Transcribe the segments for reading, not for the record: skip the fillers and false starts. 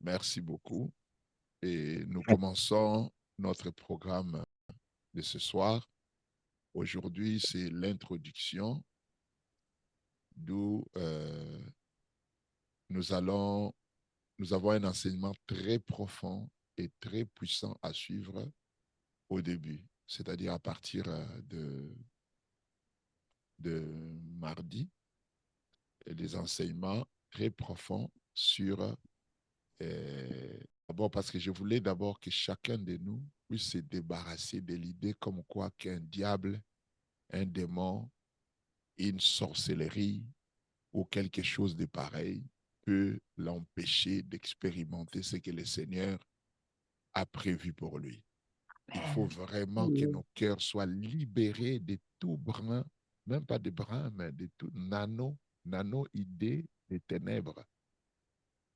Merci beaucoup. Et nous commençons notre programme de ce soir. Aujourd'hui, c'est l'introduction, d'où nous avons un enseignement très profond et très puissant à suivre au début, c'est-à-dire à partir de mardi, et des enseignements très profonds sur d'abord, parce que je voulais d'abord que chacun de nous puisse se débarrasser de l'idée comme quoi qu'un diable, un démon, une sorcellerie ou quelque chose de pareil peut l'empêcher d'expérimenter ce que le Seigneur a prévu pour lui. Il faut vraiment que nos cœurs soient libérés de tout brin, même pas de brin, mais de tout nano-idée des ténèbres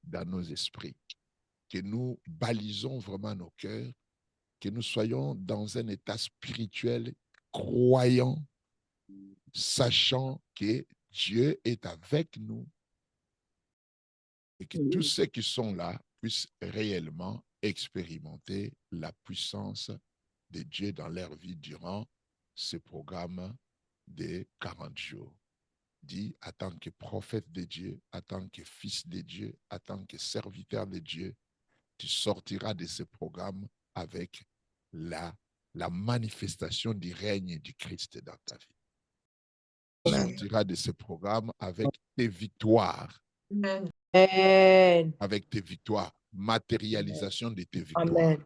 dans nos esprits. Que nous balisons vraiment nos cœurs, que nous soyons dans un état spirituel croyant, sachant que Dieu est avec nous et que tous ceux qui sont là puissent réellement expérimenter la puissance de Dieu dans leur vie durant ce programme de 40 jours. Dit, en tant que prophète de Dieu, en tant que fils de Dieu, en tant que serviteur de Dieu, tu sortiras de ce programme avec la manifestation du règne du Christ dans ta vie. Tu sortiras de ce programme avec tes victoires. Amen. Avec tes victoires. Matérialisation de tes victoires. Amen.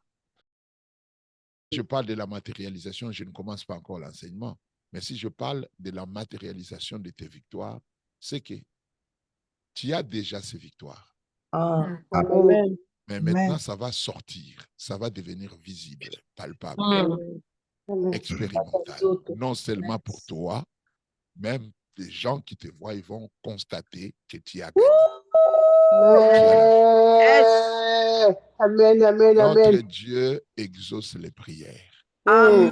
Je parle de la matérialisation, je ne commence pas encore l'enseignement. Mais si je parle de la matérialisation de tes victoires, c'est que tu as déjà ces victoires. Amen. Mais maintenant, ça va sortir. Ça va devenir visible, palpable, expérimental. Non seulement pour toi, même des gens qui te voient, ils vont constater que tu as gagné. Amen, amen, Notre amen. Dieu exauce les prières. Amen.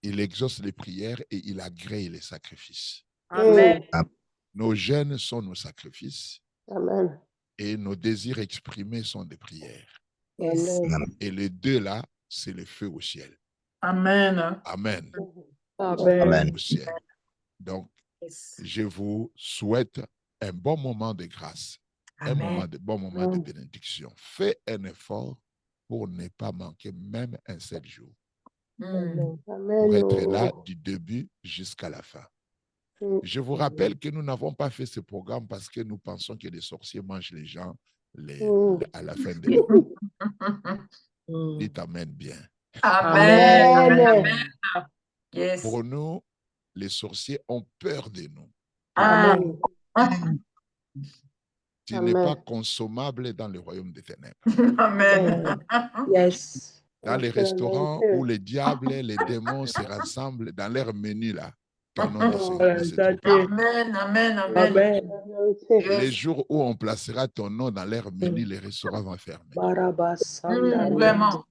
Il exauce les prières et il agrée les sacrifices. Amen. Nos jeûnes sont nos sacrifices. Amen. Et nos désirs exprimés sont des prières. Yes. Et les deux là, c'est le feu au ciel. Amen. Amen. Amen. Au ciel. Donc, je vous souhaite un bon moment de grâce, Amen. bon moment de bénédiction. Fais un effort pour ne pas manquer même un seul jour. Pour être là du début jusqu'à la fin. Je vous rappelle que nous n'avons pas fait ce programme parce que nous pensons que les sorciers mangent les gens à la fin de l'année. Dites Amen bien. Amen. Amen. Yes. Pour nous, les sorciers ont peur de nous. Amen. Tu n'es pas consommable dans le royaume des ténèbres. Amen. Yes. Dans les restaurants où les diables, les démons se rassemblent dans leur menu là, ton nom ne se trouve pas. Amen. Amen. Amen. Les jours où on placera ton nom dans leur menu, les restaurants vont fermer. Vraiment.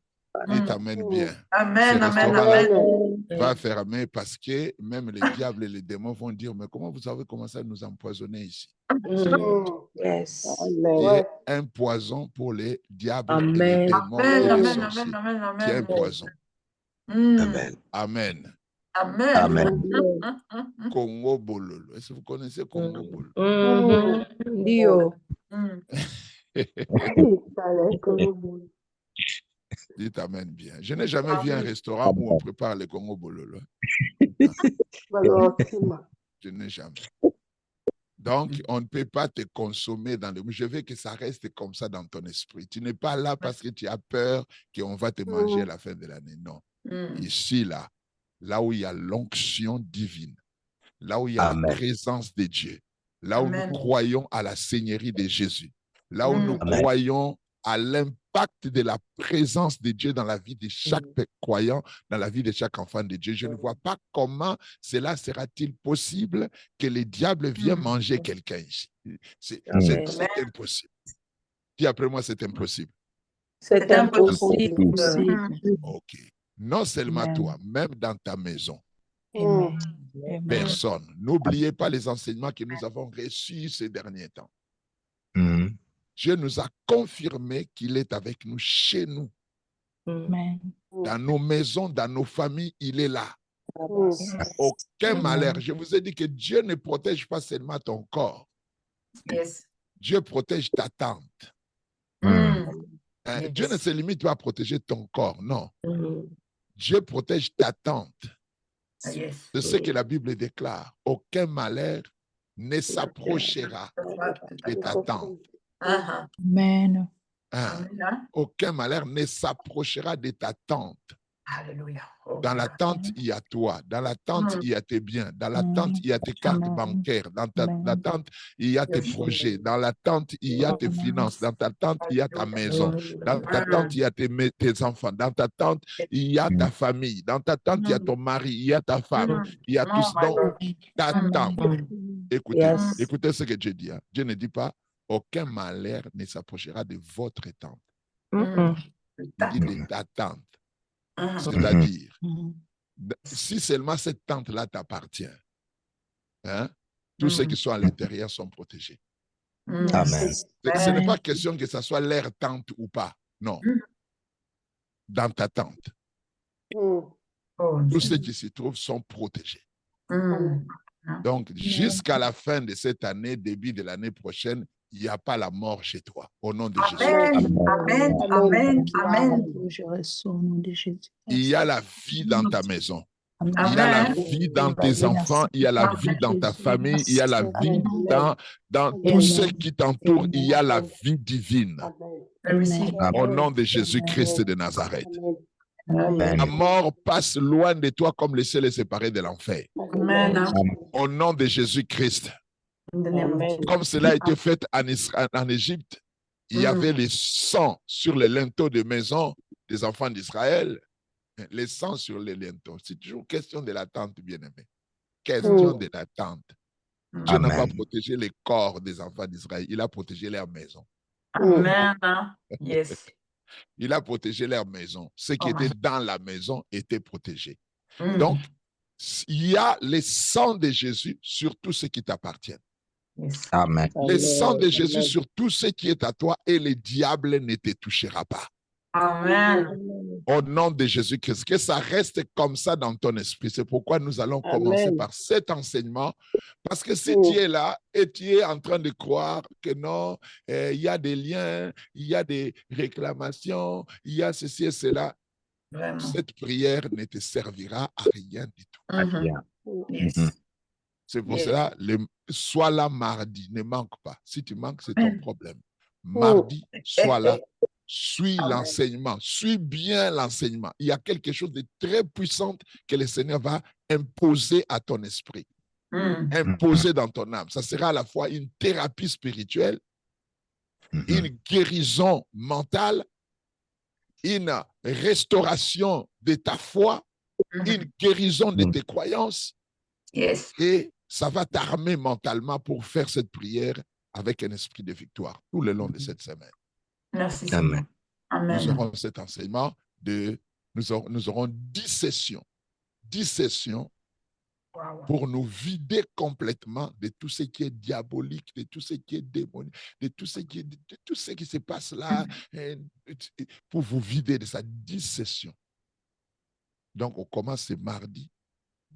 Dites Amen bien. Amen. Ce Amen. restaurant-là Amen. va fermer parce que même les diables et les démons vont dire, mais comment vous avez commencé à nous empoisonner ici? Yes. Qui est un poison pour les diables et les démons et les sorciers. Qui est un poison. Amen. Amen. Amen. Congo Bololo. Est-ce que vous connaissez Congo Bololo? Dio. Dites Amen bien. Je n'ai jamais vu un restaurant où on prépare le Congo Bololo. Je n'ai jamais. Donc, on ne peut pas te consommer dans le... Je veux que ça reste comme ça dans ton esprit. Tu n'es pas là parce que tu as peur qu'on va te manger à la fin de l'année. Non. Ici, là où il y a l'onction divine, là où il y a la présence de Dieu, là où nous croyons à la Seigneurie de Jésus, là où nous croyons à l'impact de la présence de Dieu dans la vie de chaque croyant, dans la vie de chaque enfant de Dieu. Je ne vois pas comment cela sera-t-il possible que les diables viennent manger quelqu'un ici. C'est impossible. Dis après moi, c'est impossible. C'est impossible. OK. Non seulement toi, même dans ta maison. Personne. N'oubliez pas les enseignements que nous avons reçus ces derniers temps. Dieu nous a confirmé qu'il est avec nous chez nous. Amen. Dans nos maisons, dans nos familles, il est là. Yes. Aucun Amen. malheur. Je vous ai dit que Dieu ne protège pas seulement ton corps. Yes. Dieu protège ta tente. Mm. Hein, Yes. Dieu ne se limite pas à protéger ton corps, non. Mm. Dieu protège ta tente. Ah, yes. C'est ce que la Bible déclare. Aucun malheur ne s'approchera de ta tente. Uh-huh. Amen. Hein, Amen. aucun malheur ne s'approchera de ta tente. Alléluia. Oh, Dans la God. tente, il y a toi. Dans la tente, il y a tes biens. Dans la tente, il y a tes cartes Amen. bancaires. Dans Amen. la tente, il y a tes Yes. projets. Dans la tente, il y a tes finances. Dans ta tente, il y a ta maison. Dans ta tente, il y a tes enfants. Dans ta tente, il y a ta famille. Dans ta tente, il y a ton mari. Il y a ta femme. Il y a tous. Oh, my Donc, God. ta tente. Écoutez, Yes. écoutez ce que Dieu dit. Hein. Dieu ne dit pas, aucun malheur ne s'approchera de votre tente. Mm-mm. Il dit de ta tente. Uh-huh. C'est-à-dire, Mm. si seulement cette tente-là t'appartient, hein, tous ceux qui sont à l'intérieur sont protégés. Amen. Ce n'est pas question que ce soit leur tente ou pas. Non. Dans ta tente, Oh, tous ceux qui s'y trouvent sont protégés. Mm. Donc, jusqu'à la fin de cette année, début de l'année prochaine, il n'y a pas la mort chez toi. Au nom de Jésus. Amen. Amen. Amen. Amen. Je reçois au nom de Jésus. Il y a la vie dans ta maison. Amen. Il y a la Amen. vie dans tes enfants, il y a la vie dans ta famille, il y a la vie dans tous ceux qui t'entourent, il y a la vie divine. I receive. Au nom de Jésus-Christ de Nazareth. Amen. La mort passe loin de toi comme le ciel est séparé de l'enfer. Amen. Au nom de Jésus-Christ. In the name of Jesus. Comme cela a été fait en Égypte, il y avait le sang sur les linteaux de maison des enfants d'Israël. Les sangs sur les linteaux. C'est toujours question de l'attente, bien-aimé. Question de l'attente. Dieu n'a pas protégé les corps des enfants d'Israël. Il a protégé leur maison. Amen. Yes. Il a protégé leur maison. Ce qui était dans la maison était protégé. Mm. Donc, il y a le sang de Jésus sur tout ce qui t'appartient. Yes. Amen. Le sang de Jésus sur tout ce qui est à toi et le diable ne te touchera pas. Amen. Au nom de Jésus-Christ, que ça reste comme ça dans ton esprit. C'est pourquoi nous allons commencer par cet enseignement. Parce que si tu es là et tu es en train de croire que non, il y a des liens, il y a des réclamations, il y a ceci et cela, Vraiment. cette prière ne te servira à rien du tout. Mhm. Yes. C'est pour Yes. cela, sois là mardi, ne manque pas. Si tu manques, c'est ton problème. Mardi, sois là. Suis l'enseignement, suis bien l'enseignement. Il y a quelque chose de très puissant que le Seigneur va imposer à ton esprit, imposer dans ton âme. Ça sera à la fois une thérapie spirituelle, une guérison mentale, une restauration de ta foi, une guérison de tes croyances. Yes. Et ça va t'armer mentalement pour faire cette prière avec un esprit de victoire tout le long de cette semaine. Merci. Amen. Amen. Nous aurons cet enseignement nous aurons 10 sessions. 10 sessions Wow. pour nous vider complètement de tout ce qui est diabolique, de tout ce qui est démonique, de tout ce qui se passe là, pour vous vider de ça. 10 sessions. Donc, on commence ce mardi.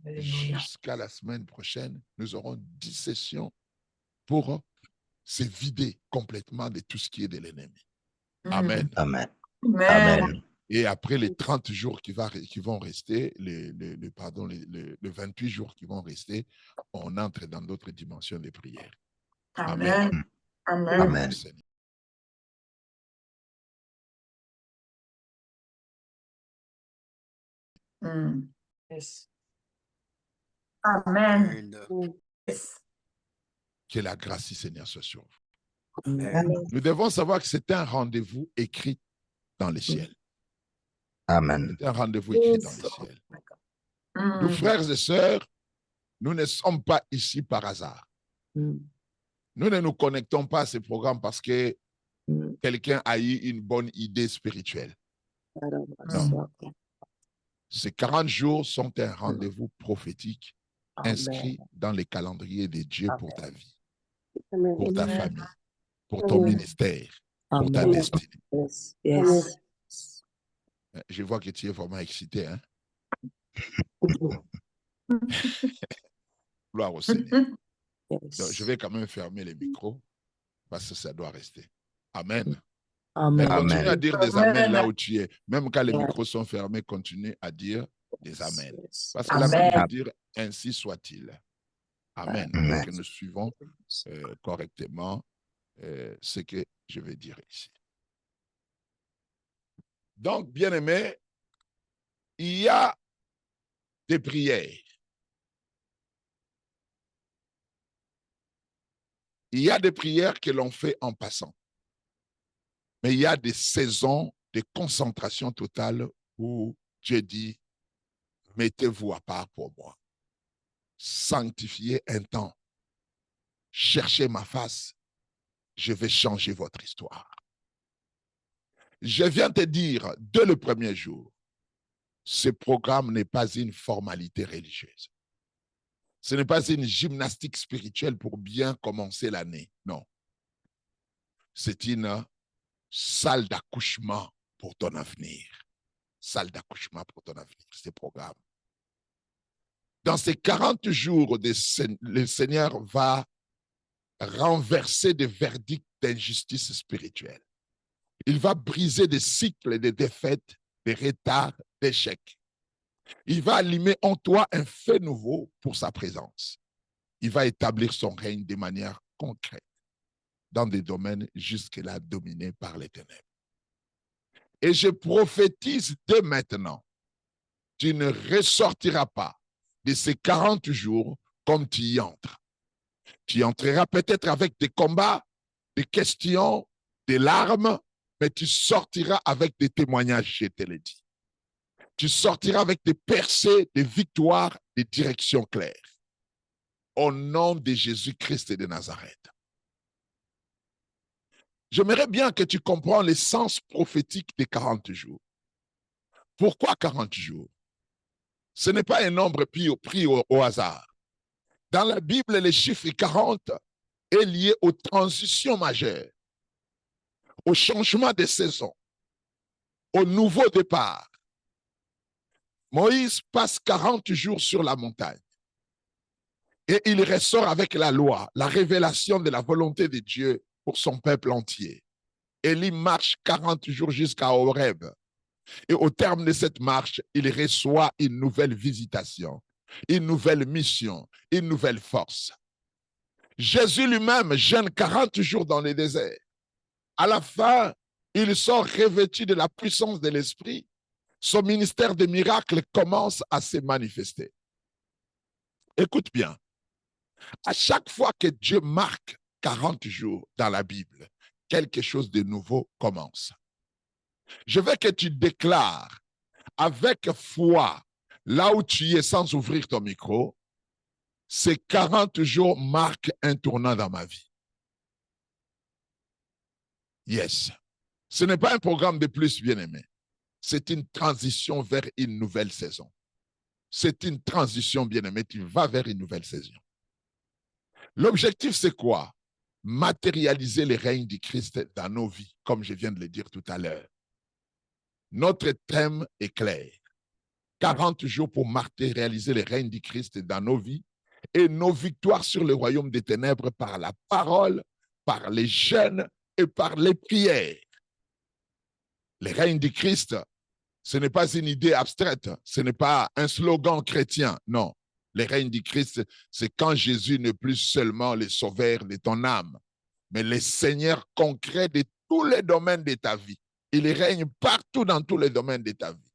Alléluia. Jusqu'à la semaine prochaine, nous aurons 10 sessions pour se vider complètement de tout ce qui est de l'ennemi. Amen. Amen. Amen. Amen. Et après les 30 jours qui vont rester, les 28 jours qui vont rester, on entre dans d'autres dimensions de prière. Amen. Amen. Amen. Seigneur. Yes. Amen. Yes. Que la grâce du Seigneur soit sur vous. Amen. Nous devons savoir que c'est un rendez-vous écrit dans le ciel. Amen. C'est un rendez-vous écrit dans le ciel. Nous, frères et sœurs, nous ne sommes pas ici par hasard. Nous ne nous connectons pas à ce programme parce que quelqu'un a eu une bonne idée spirituelle. Non. Ces 40 jours sont un rendez-vous prophétique inscrit dans les calendriers de Dieu pour ta vie, pour ta famille, pour ton ministère, pour ta Amen. destinée. Yes. Yes. Je vois que tu es vraiment excité. Hein? Gloire au Seigneur. Yes. Donc, je vais quand même fermer les micros parce que ça doit rester. Amen. Mais Amen. continue Amen. à dire des amens là où tu es. Même quand les Yeah. micros sont fermés, continue à dire des amens. Yes. Parce que la Bible Amen. veut dire ainsi soit-il. Amen. Amen. Pour que nous suivons correctement ce que je vais dire ici. Donc, bien-aimés, il y a des prières. Il y a des prières que l'on fait en passant. Mais il y a des saisons de concentration totale où Dieu dit, mettez-vous à part pour moi. Sanctifiez un temps. Cherchez ma face. Je vais changer votre histoire. Je viens te dire, dès le premier jour, ce programme n'est pas une formalité religieuse. Ce n'est pas une gymnastique spirituelle pour bien commencer l'année. Non. C'est une salle d'accouchement pour ton avenir. Salle d'accouchement pour ton avenir, ce programme. Dans ces 40 jours, le Seigneur va renverser des verdicts d'injustice spirituelle. Il va briser des cycles de défaites, de retards, d'échecs. Il va allumer en toi un feu nouveau pour sa présence. Il va établir son règne de manière concrète dans des domaines jusque-là dominés par les ténèbres. Et je prophétise dès maintenant, tu ne ressortiras pas de ces 40 jours comme tu y entres. Tu y entreras peut-être avec des combats, des questions, des larmes, mais tu sortiras avec des témoignages, je te l'ai dit. Tu sortiras avec des percées, des victoires, des directions claires. Au nom de Jésus-Christ de Nazareth. J'aimerais bien que tu comprennes le sens prophétique des 40 jours. Pourquoi 40 jours? Ce n'est pas un nombre pris au hasard. Dans la Bible, le chiffre 40 est lié aux transitions majeures, au changement de saison, au nouveau départ. Moïse passe 40 jours sur la montagne et il ressort avec la loi, la révélation de la volonté de Dieu pour son peuple entier. Élie marche 40 jours jusqu'à Horeb. Et au terme de cette marche, il reçoit une nouvelle visitation, une nouvelle mission, une nouvelle force. Jésus lui-même jeûne 40 jours dans le désert. À la fin, il sort revêtu de la puissance de l'Esprit. Son ministère de miracles commence à se manifester. Écoute bien. À chaque fois que Dieu marque 40 jours dans la Bible, quelque chose de nouveau commence. Je veux que tu déclares avec foi, là où tu es sans ouvrir ton micro, ces 40 jours marquent un tournant dans ma vie. Yes. Ce n'est pas un programme de plus, bien-aimé. C'est une transition vers une nouvelle saison. C'est une transition, bien-aimé. Tu vas vers une nouvelle saison. L'objectif, c'est quoi? Matérialiser le règne du Christ dans nos vies, comme je viens de le dire tout à l'heure. Notre thème est clair. 40 jours pour matérialiser le règne du Christ dans nos vies et nos victoires sur le royaume des ténèbres par la parole, par les jeûnes et par les prières. Le règne du Christ, ce n'est pas une idée abstraite, ce n'est pas un slogan chrétien, non. Le règne du Christ, c'est quand Jésus n'est plus seulement le sauveur de ton âme, mais le Seigneur concret de tous les domaines de ta vie. Il règne partout dans tous les domaines de ta vie.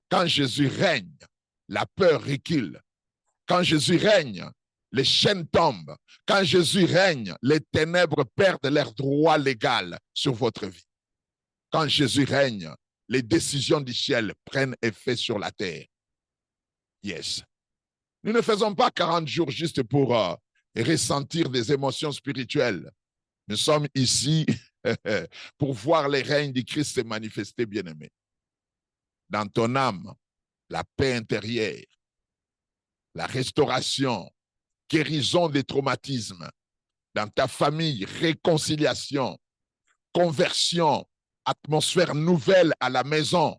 Quand Jésus règne, la peur recule. Quand Jésus règne, les chaînes tombent. Quand Jésus règne, les ténèbres perdent leur droit légal sur votre vie. Quand Jésus règne, les décisions du ciel prennent effet sur la terre. Yes. Nous ne faisons pas 40 jours juste pour ressentir des émotions spirituelles. Nous sommes ici pour voir les règnes du Christ se manifester, bien-aimé. Dans ton âme, la paix intérieure, la restauration, guérison des traumatismes, dans ta famille, réconciliation, conversion, atmosphère nouvelle à la maison,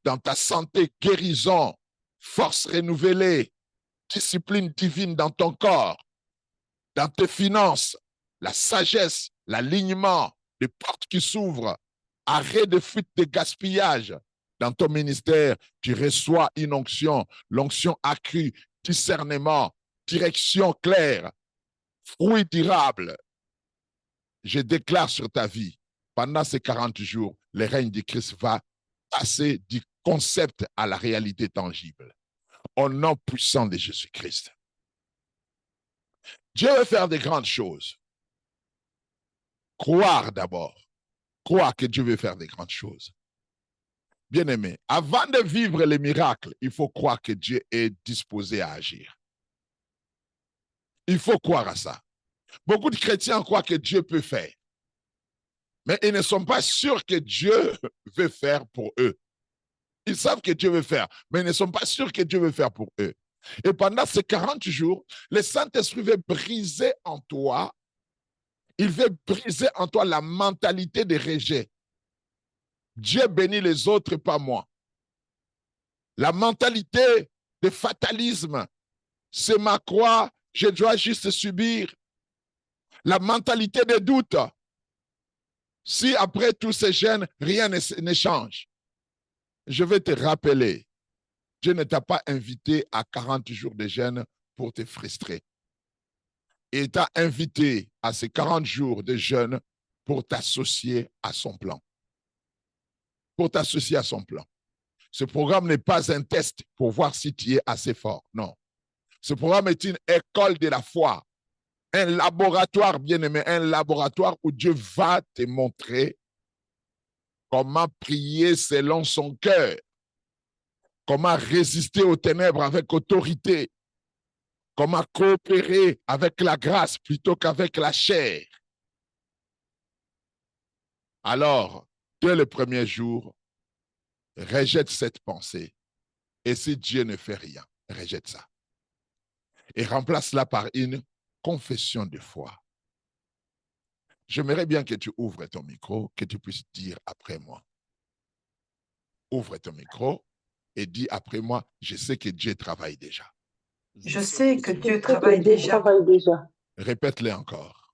dans ta santé, guérison, force renouvelée, discipline divine dans ton corps, dans tes finances, la sagesse, l'alignement, les portes qui s'ouvrent, arrêt de fuite de gaspillage. Dans ton ministère, tu reçois une onction, l'onction accrue, discernement, direction claire, fruit durable. Je déclare sur ta vie, pendant ces 40 jours, le règne du Christ va passer du concept à la réalité tangible. Au nom puissant de Jésus-Christ. Dieu veut faire des grandes choses. Croire d'abord. Croire que Dieu veut faire des grandes choses. Bien-aimé, avant de vivre les miracles, il faut croire que Dieu est disposé à agir. Il faut croire à ça. Beaucoup de chrétiens croient que Dieu peut faire. Mais ils ne sont pas sûrs que Dieu veut faire pour eux. Ils savent que Dieu veut faire, mais ils ne sont pas sûrs que Dieu veut faire pour eux. Et pendant ces 40 jours, le Saint-Esprit veut briser en toi, il veut briser en toi la mentalité de rejet. Dieu bénit les autres, pas moi. La mentalité de fatalisme, c'est ma croix, je dois juste subir. La mentalité de doute, si après tous ces gènes, rien ne change. Je vais te rappeler, Dieu ne t'a pas invité à 40 jours de jeûne pour te frustrer. Il t'a invité à ces 40 jours de jeûne pour t'associer à son plan. Pour t'associer à son plan. Ce programme n'est pas un test pour voir si tu es assez fort. Non. Ce programme est une école de la foi. Un laboratoire, bien-aimé, un laboratoire où Dieu va te montrer comment prier selon son cœur. Comment résister aux ténèbres avec autorité. Comment coopérer avec la grâce plutôt qu'avec la chair. Alors, dès le premier jour, rejette cette pensée. Et si Dieu ne fait rien, rejette ça. Et remplace-la par une confession de foi. J'aimerais bien que tu ouvres ton micro, que tu puisses dire après moi. Ouvre ton micro et dis après moi, je sais que Dieu travaille déjà. Je sais que Dieu travaille déjà. Répète-le encore.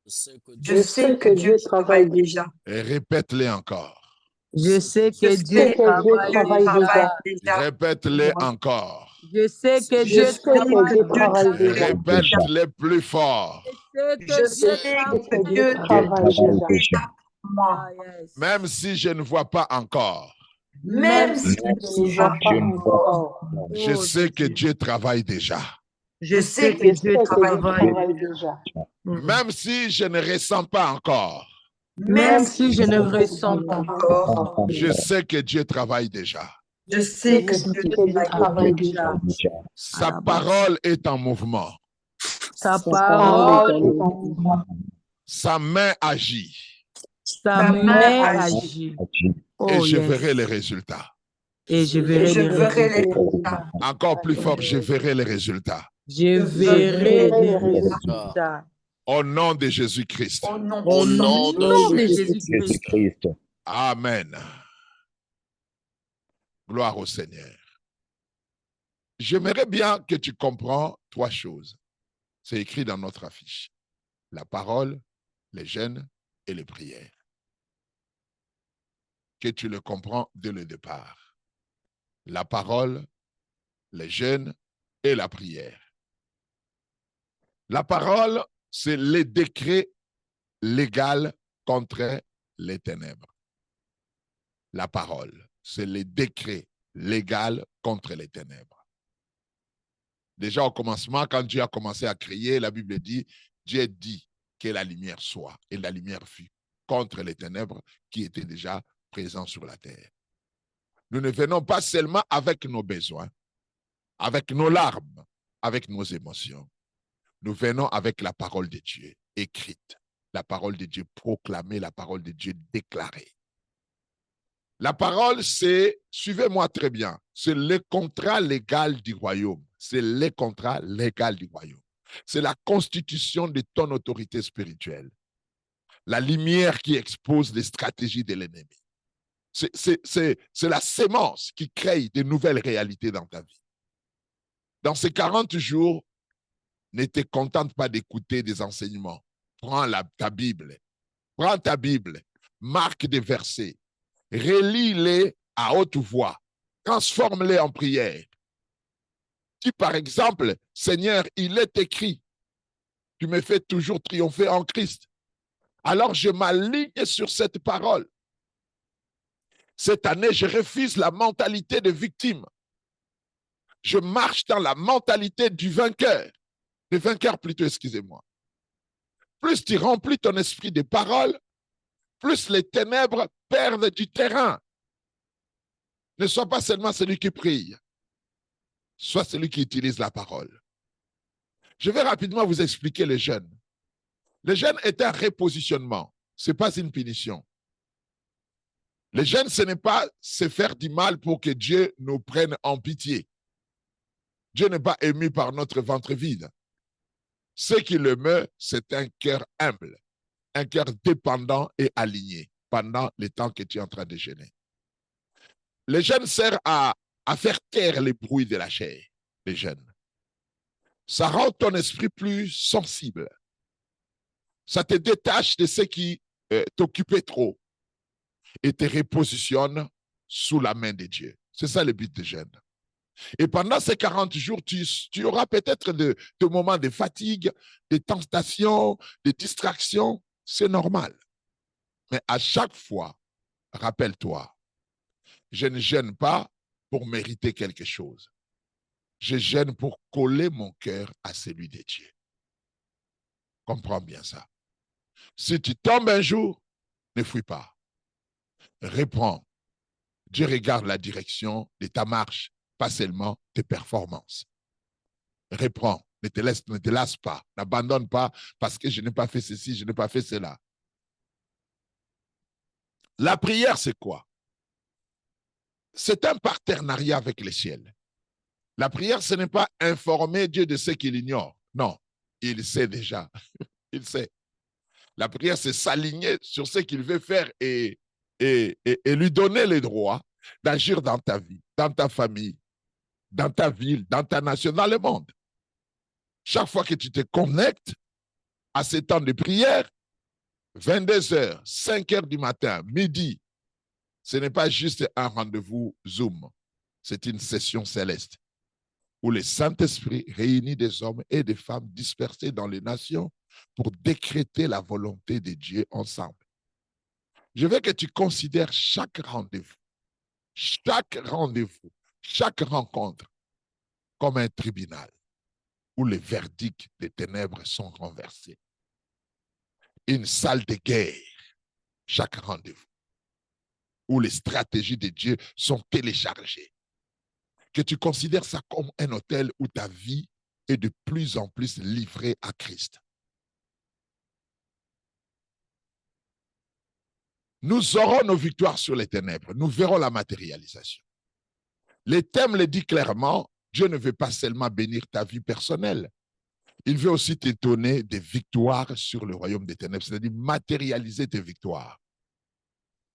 Je sais que Dieu travaille déjà. Et répète-le encore. Je sais Je que sais Dieu que Dieu travaille travaille déjà. déjà. Répète-le encore. Je sais que Je Dieu sais que Dieu travaille déjà. Répète-le plus fort. Je sais que Dieu travaille déjà pour moi. Même si je ne vois pas encore, Même si je ne vois pas encore. je sais que Dieu travaille déjà. Je sais que Dieu travaille déjà. Même si je ne ressens pas encore, Même si je ne ressens pas encore. je sais que Dieu travaille déjà. Je sais que Dieu travaille déjà. Sa parole est en mouvement. Sa parole, Sa main agit. sa main agit. Et je yes. verrai les résultats. Et je Et verrai je les verrai les résultats. résultats. Encore plus fort, je verrai les résultats. Je verrai les résultats. Au nom de Jésus-Christ. Au nom Au nom de Jésus-Christ. Amen. Gloire au Seigneur. J'aimerais bien que tu comprends 3 choses. C'est écrit dans notre affiche. La parole, les jeûnes et les prières. Que tu le comprends dès le départ. La parole, les jeûnes et la prière. La parole, c'est les décrets légaux contre les ténèbres. La parole, c'est les décrets légaux contre les ténèbres. Déjà au commencement, quand Dieu a commencé à créer, la Bible dit, Dieu dit que la lumière soit, et la lumière fut contre les ténèbres qui étaient déjà présents sur la terre. Nous ne venons pas seulement avec nos besoins, avec nos larmes, avec nos émotions. Nous venons avec la parole de Dieu écrite, la parole de Dieu proclamée, la parole de Dieu déclarée. La parole, c'est, suivez-moi très bien, c'est le contrat légal du royaume. C'est le contrat légal du royaume. C'est la constitution de ton autorité spirituelle. La lumière qui expose les stratégies de l'ennemi. C'est la sémence qui crée de nouvelles réalités dans ta vie. Dans ces 40 jours, ne te contente pas d'écouter des enseignements. Prends ta Bible. Prends ta Bible. Marque des versets. Relis-les à haute voix. Transforme-les en prière. Dis par exemple, Seigneur, il est écrit, tu me fais toujours triompher en Christ. Alors je m'aligne sur cette parole. Cette année, je refuse la mentalité de victime. Je marche dans la mentalité du vainqueur. Le vainqueur plutôt, excusez-moi. Plus tu remplis ton esprit de paroles, plus les ténèbres perdent du terrain. Ne sois pas seulement celui qui prie, sois celui qui utilise la parole. Je vais rapidement vous expliquer le jeûne. Le jeûne est un repositionnement, ce n'est pas une punition. Le jeûne, ce n'est pas se faire du mal pour que Dieu nous prenne en pitié. Dieu n'est pas ému par notre ventre vide. Ce qui le meut, c'est un cœur humble, un cœur dépendant et aligné pendant le temps que tu es en train de jeûner. Le jeûne sert à faire taire les bruits de la chair, le jeûne. Ça rend ton esprit plus sensible. Ça te détache de ce qui t'occupait trop et te repositionne sous la main de Dieu. C'est ça le but du jeûne. Et pendant ces 40 jours, tu auras peut-être des moments de fatigue, de tentations, de distractions. C'est normal. Mais à chaque fois, rappelle-toi, je ne jeûne pas pour mériter quelque chose. Je jeûne pour coller mon cœur à celui de Dieu. Comprends bien ça. Si tu tombes un jour, ne fuis pas. Reprends. Dieu regarde la direction de ta marche, pas seulement tes performances. Reprends. Ne te lasse pas. N'abandonne pas parce que je n'ai pas fait ceci, je n'ai pas fait cela. La prière, c'est quoi? C'est un partenariat avec le ciel. La prière, ce n'est pas informer Dieu de ce qu'il ignore. Non, il sait déjà. Il sait. La prière, c'est s'aligner sur ce qu'il veut faire et lui donner le droit d'agir dans ta vie, dans ta famille, dans ta ville, dans ta nation, dans le monde. Chaque fois que tu te connectes à ces temps de prière, 22h, 5h du matin, midi, ce n'est pas juste un rendez-vous Zoom, c'est une session céleste où le Saint-Esprit réunit des hommes et des femmes dispersés dans les nations pour décréter la volonté de Dieu ensemble. Je veux que tu considères chaque rendez-vous, chaque rencontre comme un tribunal où les verdicts des ténèbres sont renversés. Une salle de guerre, chaque rendez-vous, où les stratégies de Dieu sont téléchargées. Que tu considères ça comme un hôtel où ta vie est de plus en plus livrée à Christ. Nous aurons nos victoires sur les ténèbres. Nous verrons la matérialisation. Les thèmes le dit clairement, Dieu ne veut pas seulement bénir ta vie personnelle. Il veut aussi te donner des victoires sur le royaume des ténèbres, c'est-à-dire matérialiser tes victoires.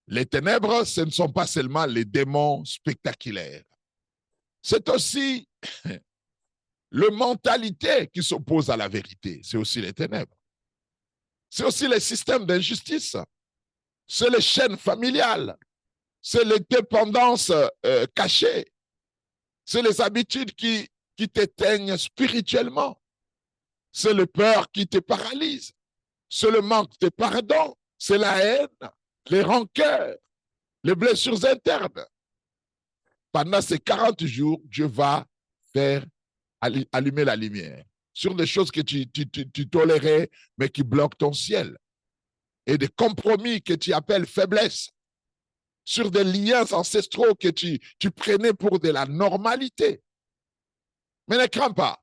Les ténèbres, ce ne sont pas seulement les démons spectaculaires. C'est aussi la mentalité qui s'oppose à la vérité. C'est aussi les ténèbres. C'est aussi les systèmes d'injustice. C'est les chaînes familiales. C'est les dépendances cachées. C'est les habitudes qui t'éteignent spirituellement. C'est le peur qui te paralyse. C'est le manque de pardon. C'est la haine, les rancœurs, les blessures internes. Pendant ces 40 jours, Dieu va faire allumer la lumière sur des choses que tu tolérais, mais qui bloquent ton ciel. Et des compromis que tu appelles faiblesse. Sur des liens ancestraux que tu prenais pour de la normalité. Mais ne crains pas.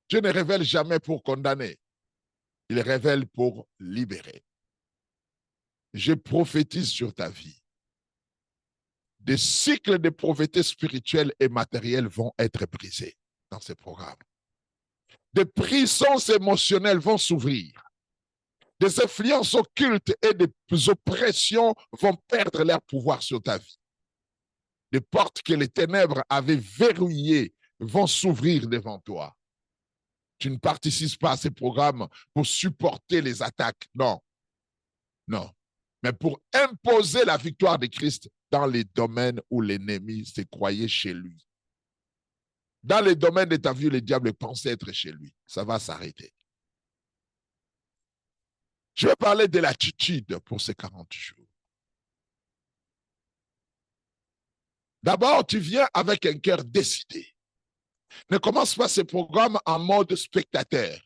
Dieu ne révèle jamais pour condamner. Il révèle pour libérer. Je prophétise sur ta vie. Des cycles de pauvreté spirituelle et matérielle vont être brisés dans ce programme. Des prisons émotionnelles vont s'ouvrir. Des influences occultes et des oppressions vont perdre leur pouvoir sur ta vie. Des portes que les ténèbres avaient verrouillées vont s'ouvrir devant toi. Tu ne participes pas à ces programmes pour supporter les attaques. Non. Non. Mais pour imposer la victoire de Christ dans les domaines où l'ennemi s'est croyé chez lui. Dans les domaines de ta vie, le diable pensait être chez lui. Ça va s'arrêter. Je vais parler de l'attitude pour ces 40 jours. D'abord, tu viens avec un cœur décidé. Ne commence pas ce programme en mode spectateur.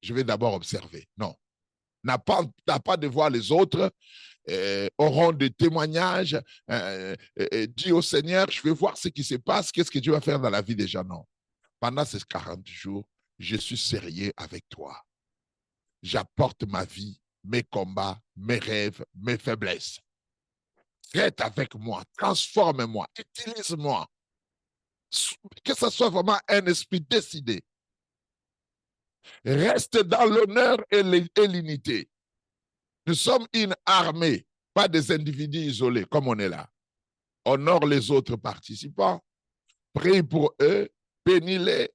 Je vais d'abord observer. Non. N'as pas de voir les autres, auront des témoignages, dis au Seigneur, je vais voir ce qui se passe, qu'est-ce que Dieu va faire dans la vie des gens. Non. Pendant ces 40 jours, je suis sérieux avec toi. J'apporte ma vie, mes combats, mes rêves, mes faiblesses. Traite avec moi, transforme-moi, utilise-moi. Que ce soit vraiment un esprit décidé. Reste dans l'honneur et l'unité. Nous sommes une armée, pas des individus isolés comme on est là. Honore les autres participants, prie pour eux, bénis-les.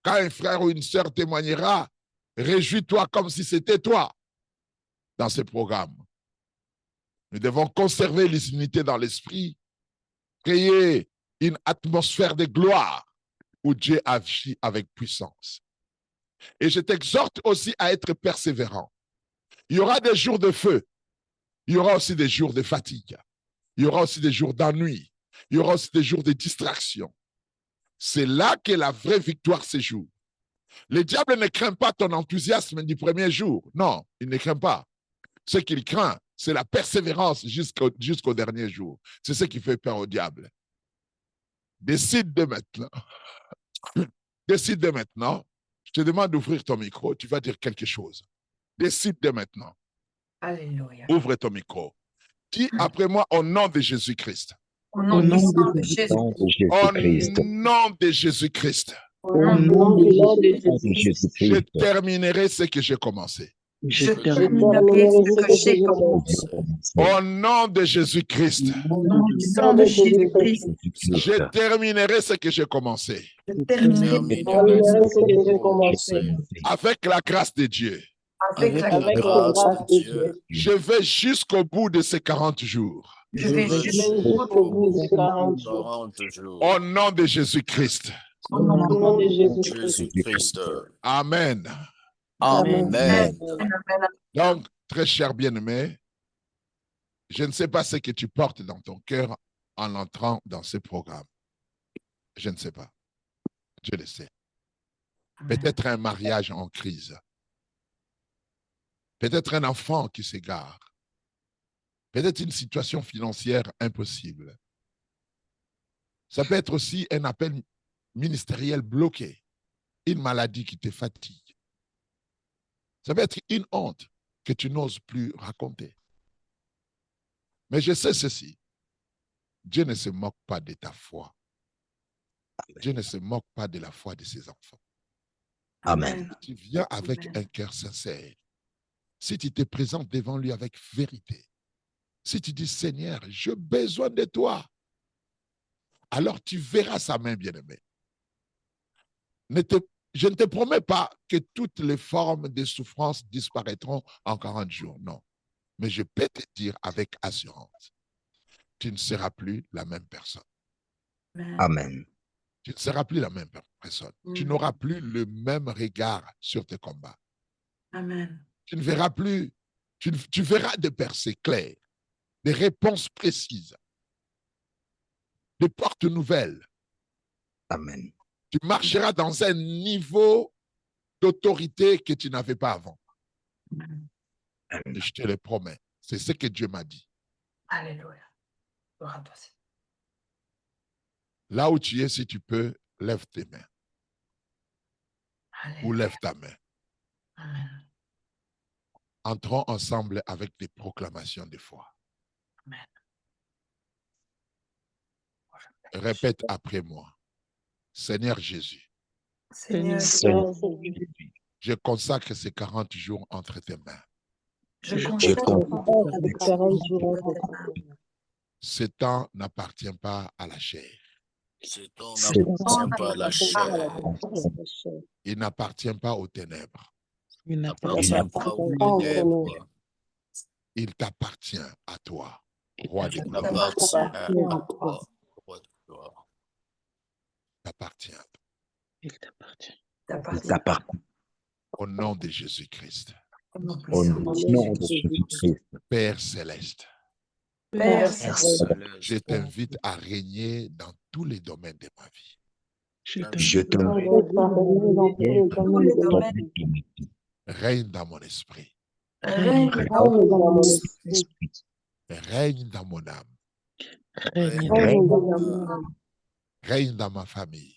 Quand un frère ou une sœur témoignera, réjouis-toi comme si c'était toi dans ce programme. Nous devons conserver les unités dans l'esprit, créer une atmosphère de gloire où Dieu agit avec puissance. Et je t'exhorte aussi à être persévérant. Il y aura des jours de feu, il y aura aussi des jours de fatigue, il y aura aussi des jours d'ennui, il y aura aussi des jours de distraction. C'est là que la vraie victoire se joue. Le diable ne craint pas ton enthousiasme du premier jour. Non, il ne craint pas. Ce qu'il craint, c'est la persévérance jusqu'au dernier jour. C'est ce qui fait peur au diable. Décide de maintenant. Décide de maintenant. Je te demande d'ouvrir ton micro. Tu vas dire quelque chose. Décide de maintenant. Alléluia. Ouvre ton micro. Dis après moi au nom de Jésus-Christ. Au nom de Jésus. Au nom de Jésus-Christ. Au nom de Jésus. Je terminerai ce que j'ai commencé. Je terminerai ce que j'ai commencé. Au nom de Jésus-Christ. Au nom de Jésus-Christ. Je terminerai ce que j'ai commencé. Je terminerai ce que j'ai commencé. Avec la grâce de Dieu. Avec la grâce de Dieu. Je vais jusqu'au bout de ces 40 jours. Je vais jusqu'au bout de ces 40 jours. Au nom de Jésus-Christ. Au nom de Jésus-Christ. Amen. Amen. Donc, très cher bien-aimé, je ne sais pas ce que tu portes dans ton cœur en entrant dans ce programme. Je ne sais pas. Je le sais. Peut-être un mariage en crise. Peut-être un enfant qui s'égare. Peut-être une situation financière impossible. Ça peut être aussi un appel ministériel bloqué, une maladie qui te fatigue. Ça peut être une honte que tu n'oses plus raconter. Mais je sais ceci. Dieu ne se moque pas de ta foi. Dieu ne se moque pas de la foi de ses enfants. Amen. Tu viens avec un cœur sincère. Si tu te présentes devant lui avec vérité, si tu dis, Seigneur, j'ai besoin de toi, alors tu verras sa main bien-aimée. Je ne te promets pas que toutes les formes de souffrance disparaîtront en 40 jours, non. Mais je peux te dire avec assurance, tu ne seras plus la même personne. Amen. Tu ne seras plus la même personne. Tu n'auras plus le même regard sur tes combats. Amen. Tu ne verras plus, tu verras des percées claires, des réponses précises, des portes nouvelles. Amen. Tu marcheras dans un niveau d'autorité que tu n'avais pas avant. Et je te le promets. C'est ce que Dieu m'a dit. Alléluia. Gloire à toi, Seigneur. Là où tu es, si tu peux, lève tes mains. Alléluia. Ou lève ta main. Amen. Entrons ensemble avec des proclamations de foi. Amen. Répète après moi. Seigneur Jésus, Seigneur, je consacre ces 40 jours entre tes mains. je Je consacre Ce temps n'appartient pas à la chair. Ce temps n'appartient pas à la chair. Il n'appartient pas aux ténèbres. Il n'appartient pas aux ténèbres. Il t'appartient à toi, roi des Il gloires. appartient à toi, roi de gloire. T'appartient à toi. Il t'appartient. t'appartient. Au nom de Jésus-Christ. Au nom de Jésus-Christ. Père céleste, Père, je t'invite à régner dans tous les domaines de ma vie. Je te tous les domaines, Règne dans mon esprit. règne Règne dans mon âme. Règne dans ma famille.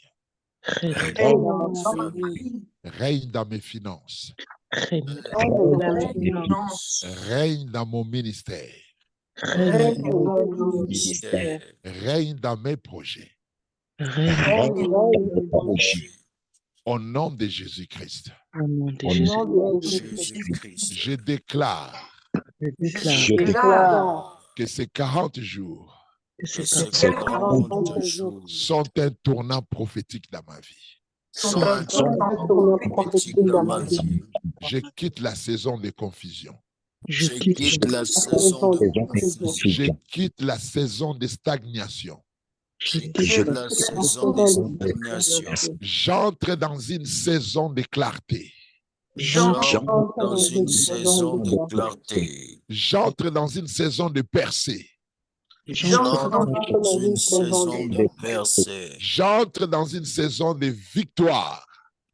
Règne dans mes finances. Règne dans mon ministère. Ministère. Règne dans mes projets. Au nom de Jésus-Christ, Au nom de Jésus-Christ. je déclare Je déclare que ces 40 jours Que ces 40 jours sont un tournant prophétique dans ma vie. sont un tournant prophétique dans ma vie. Je quitte la saison de confusion. Je quitte la saison de confusion. Je quitte la saison de stagnation. Je quitte la saison de stagnation. J'entre dans une saison de clarté. J'entre dans une saison de clarté. J'entre dans une saison de percée. J'entre dans une saison de percée. J'entre dans une saison de victoire.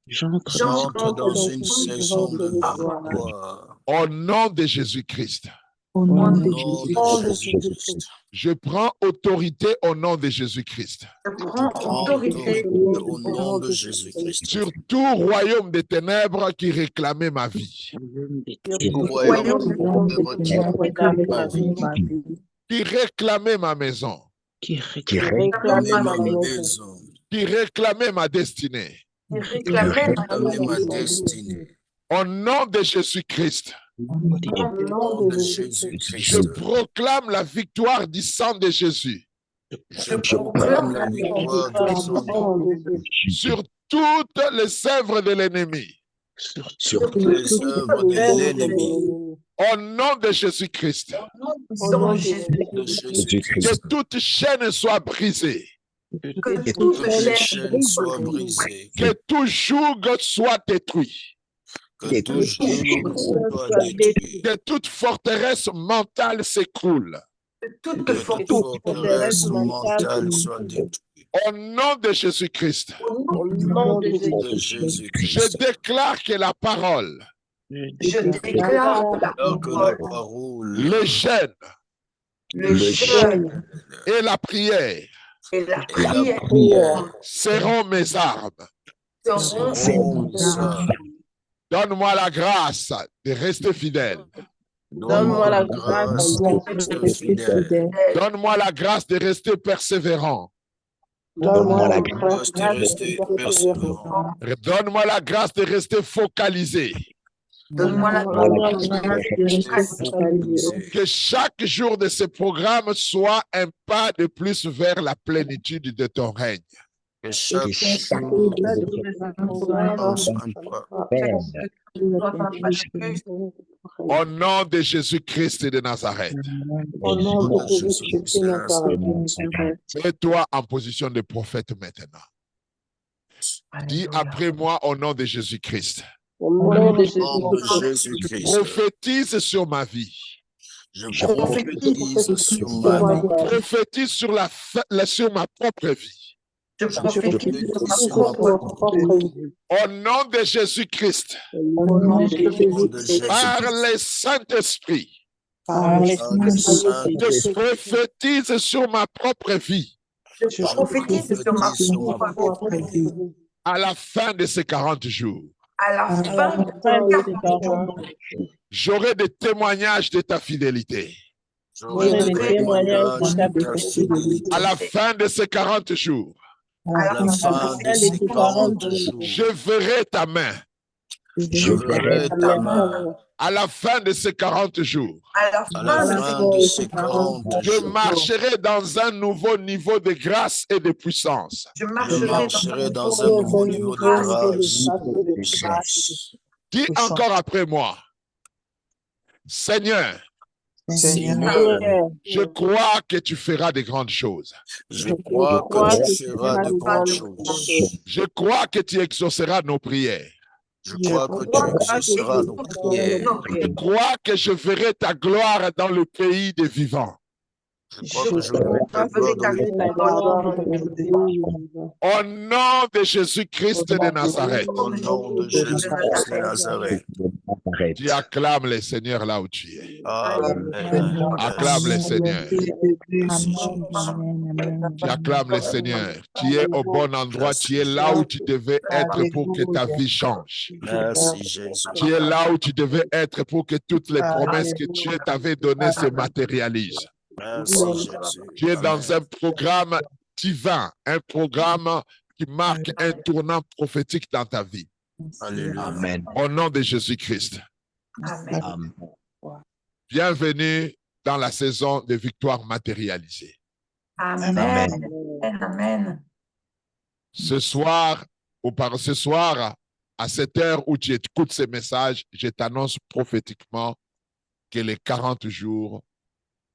J'entre dans une saison de victoire. Au nom de Jésus-Christ, Au Au nom de nom de Jésus-Christ. je prends autorité au nom de Jésus-Christ Je prends Prends autorité au nom de Jésus-Christ. sur tout royaume des ténèbres qui réclamait ma vie, Tout royaume de ténèbres ma vie, qui réclamait ma maison, qui réclamait ma maison, qui réclamait ma destinée. réclamait réclamait ma destinée. Au nom de Jésus-Christ, Au nom de je Jésus-Christ. proclame la victoire du sang de Jésus Je proclame la victoire du sang sur toutes les œuvres de l'ennemi. sur toutes les œuvres de l'ennemi. Au nom de Jésus-Christ, Au nom de Jésus. De Jésus-Christ. que toute chaîne soit brisée, Que Que toute toutes les chaîne chaînes soient brisées. que tout joug soit détruit, Que tout joug soit détruit. que toute forteresse mentale s'écroule. toute Que toute forteresse forteresse mentale soit détruite. Au nom de Jésus-Christ, au nom de Jésus. De je Jésus-Christ. déclare que la parole, Je déclare la Alors que la parole, parole, le jeûne le jeûne et la prière et la et la prière prière seront mes armes. seront seront ça. Donne-moi la grâce de rester fidèle. Donne-moi la grâce d'être fidèle. Donne-moi la grâce de rester persévérant. Donne-moi la Grâce de rester persévérant. Donne-moi la grâce de rester focalisé. Donne-moi la Que chaque jour de ce programme soit un pas de plus vers la plénitude de ton règne. Que chaque jour Au nom de Jésus-Christ de Nazareth. au nom de Jésus-Christ. Mets-toi en position de prophète maintenant. Dis après moi au nom de Jésus-Christ. Au nom de Jésus-Christ. Prophétise sur ma vie. Je prophétise sur ma vie. Prophétise sur, sur ma propre vie. Je prophétise sur ma propre vie. Au nom de Jésus-Christ. Au nom de Jésus. Par le Saint-Esprit. Je Je prophétise sur ma propre vie. Je prophétise sur ma propre vie. À la fin de ces 40 jours, À la fin de ces 40 jours, j'aurai des témoignages de ta fidélité. J'aurai des témoignages de ta fidélité. À la fin de ces 40 jours, À la fin de ces 40 jours, je verrai ta main. je verrai ta main. À la fin de ces 40 jours, À la fin de ces 40 je jours, marcherai dans un nouveau niveau de grâce et de puissance. je marcherai dans un nouveau niveau de grâce et de puissance. Dis encore après moi, Seigneur, Seigneur, je crois que tu feras de grandes choses. je crois que tu feras de grandes choses. Je crois que tu exauceras nos prières. Je crois que tu exauceras nos prières. Je crois que je verrai ta gloire dans le pays des vivants. Je crois que je verrai ta gloire dans le pays. Au nom de Jésus-Christ de Nazareth, Au nom de Jésus-Christ de Nazareth. tu acclames le Seigneur là où tu es. Amen. Acclame le Seigneur. Amen. Amen. Tu acclames le Seigneur. Tu es au bon endroit. Tu es là où tu devais être pour que ta vie change. Merci Jésus. Tu es là où tu devais être pour que toutes les promesses que Dieu t'avait données se matérialisent. Merci Jésus. Tu es dans un programme divin, un programme qui marque un tournant prophétique dans ta vie. Alléluia. Amen. Au nom de Jésus-Christ. Amen. Bienvenue dans la saison de victoire matérialisée. Amen. Amen. Ce soir, à cette heure où tu écoutes ces messages, je t'annonce prophétiquement que les 40 jours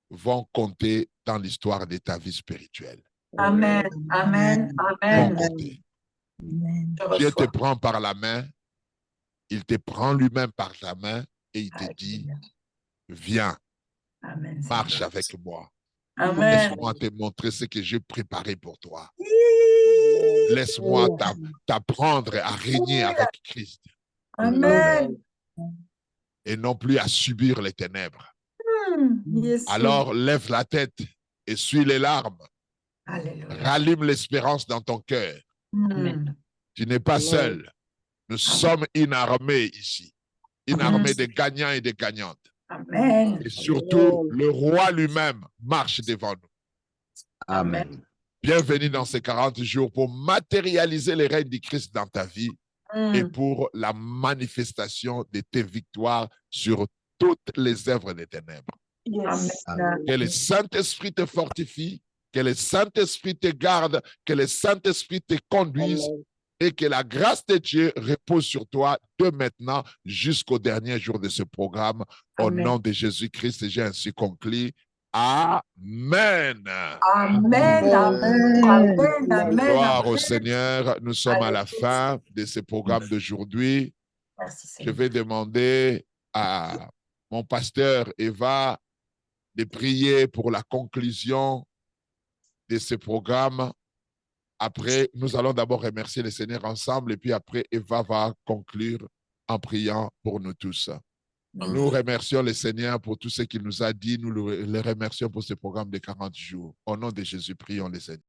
vont compter dans l'histoire de ta vie spirituelle. Amen. Amen. Vont Amen. compter. Amen. Dieu te prend par la main, il te prend lui-même par la main et il te dit, viens, Amen. marche avec moi. Amen. Laisse-moi te montrer ce que j'ai préparé pour toi. Laisse-moi t'apprendre à régner avec Christ Amen. et non plus à subir les ténèbres. Yes. Alors lève la tête, essuie les larmes, Alléluia. rallume l'espérance dans ton cœur. Amen. Tu n'es pas seul. Nous sommes une armée ici, une armée de gagnants et de gagnantes. Amen. Et surtout, le roi lui-même marche devant nous. Amen. Bienvenue dans ces 40 jours pour matérialiser les règnes du Christ dans ta vie et pour la manifestation de tes victoires sur toutes les œuvres des ténèbres. Amen. Que le Saint-Esprit te fortifie, que le Saint-Esprit te garde, que le Saint-Esprit te conduise et que la grâce de Dieu repose sur toi de maintenant jusqu'au dernier jour de ce programme. Au nom de Jésus-Christ, j'ai ainsi conclu. Amen. Amen. Amen. Amen. Gloire au Seigneur. Nous sommes à la fin de ce programme d'aujourd'hui. Merci Je Seigneur. vais demander à mon pasteur Eva de prier pour la conclusion de ce programme. Après, nous allons d'abord remercier le Seigneur ensemble et puis après, Eva va conclure en priant pour nous tous. Nous remercions le Seigneur pour tout ce qu'il nous a dit. Nous le remercions pour ce programme de 40 jours. Au nom de Jésus, prions le Seigneur.